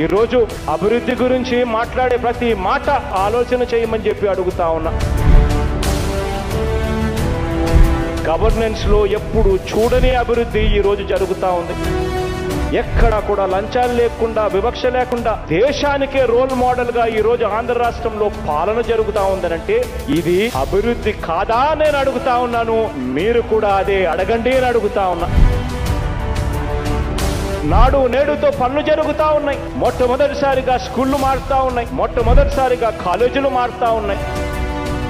ఈరోజు అభివృద్ధి గురించి మాట్లాడే ప్రతి మాట ఆలోచన చేయమని చెప్పి అడుగుతా ఉన్నా. గవర్నెన్స్ లో ఎప్పుడు చూడని అభివృద్ధి ఈరోజు జరుగుతూ ఉంది. ఎక్కడ కూడా లంచాలు లేకుండా, వివక్ష లేకుండా దేశానికే రోల్ మోడల్ గా ఈరోజు ఆంధ్ర రాష్ట్రంలో పాలన జరుగుతూ ఉందనంటే ఇది అభివృద్ధి కాదా నేను అడుగుతా ఉన్నాను. మీరు కూడా అదే అడగండి అని అడుగుతా ఉన్నా. నాడు నేడుతో పనులు జరుగుతూ ఉన్నాయి. మొట్టమొదటిసారిగా స్కూళ్లు మారుతా ఉన్నాయి. మొట్టమొదటిసారిగా కాలేజీలు మారుతా ఉన్నాయి.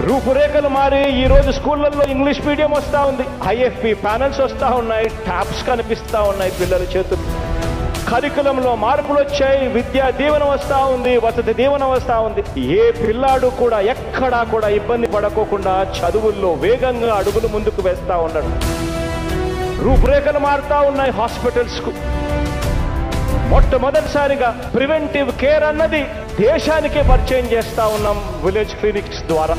రూపురేఖలు మారి ఈ రోజు స్కూళ్లలో ఇంగ్లీష్ మీడియం వస్తా ఉంది. ఐఎఫ్పి ప్యానల్స్ వస్తా ఉన్నాయి. ట్యాబ్స్ కనిపిస్తా ఉన్నాయి పిల్లల చేతులు. కరికులంలో మార్పులు వచ్చాయి. విద్యా దీవెన వస్తా ఉంది. వసతి దీవెన వస్తా ఉంది. ఏ పిల్లాడు కూడా ఎక్కడా కూడా ఇబ్బంది పడకోకుండా చదువుల్లో వేగంగా అడుగులు ముందుకు వేస్తా ఉన్నాడు. రూపురేఖలు మారుతా ఉన్నాయి హాస్పిటల్స్ కు. మొట్టమొదటిసారిగా ప్రివెంటివ్ కేర్ అన్నది దేశానికే పరిచయం చేస్తా ఉన్నాం విలేజ్ క్లినిక్స్ ద్వారా.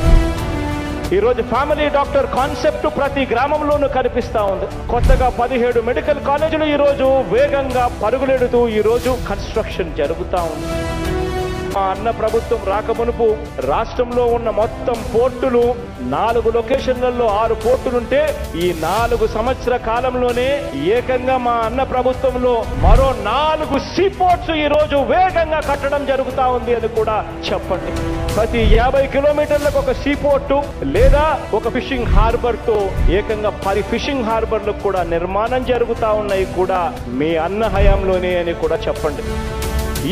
ఈరోజు ఫ్యామిలీ డాక్టర్ కాన్సెప్ట్ ప్రతి గ్రామంలోనూ కనిపిస్తా ఉంది. కొత్తగా 17 మెడికల్ కాలేజీలు ఈరోజు వేగంగా పరుగులెడుతూ ఈరోజు కన్స్ట్రక్షన్ జరుగుతూ ఉంది. మా అన్న ప్రభుత్వం రాకమునుపు రాష్ట్రంలో ఉన్న మొత్తం పోర్టులు 4 లొకేషన్లలో 6 పోర్టులుంటే ఈ 4 సంవత్సర కాలంలోనే ఏకంగా మా అన్న ప్రభుత్వంలో మరో 4 సీ పోర్ట్స్ ఈ రోజు వేగంగా కట్టడం జరుగుతా ఉంది అని కూడా చెప్పండి. ప్రతి 50 కిలోమీటర్లకు ఒక సీ పోర్టు లేదా ఒక ఫిషింగ్ హార్బర్ తో ఏకంగా 10 ఫిషింగ్ హార్బర్లకు కూడా నిర్మాణం జరుగుతా ఉన్నాయి కూడా మీ అన్న హయాంలోనే అని కూడా చెప్పండి.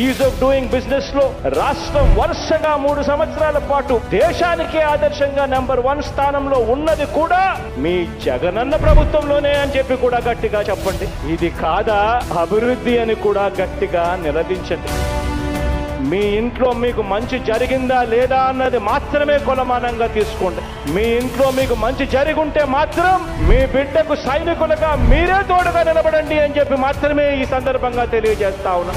ఈజ్ ఆఫ్ డూయింగ్ బిజినెస్ లో రాష్ట్రం వరుసగా 3 సంవత్సరాల పాటు దేశానికే ఆదర్శంగా నెంబర్ 1 స్థానంలో ఉన్నది కూడా మీ జగనన్న ప్రభుత్వంలోనే అని చెప్పి కూడా గట్టిగా చెప్పండి. ఇది కాదా అభివృద్ధి అని కూడా గట్టిగా నిలదించండి. మీ ఇంట్లో మీకు మంచి జరిగిందా లేదా అన్నది మాత్రమే కొలమానంగా తీసుకోండి. మీ ఇంట్లో మీకు మంచి జరిగుంటే మాత్రం మీ బిడ్డకు సైనికులుగా మీరే తోడుగా నిలబడండి అని చెప్పి మాత్రమే ఈ సందర్భంగా తెలియజేస్తా ఉన్నా.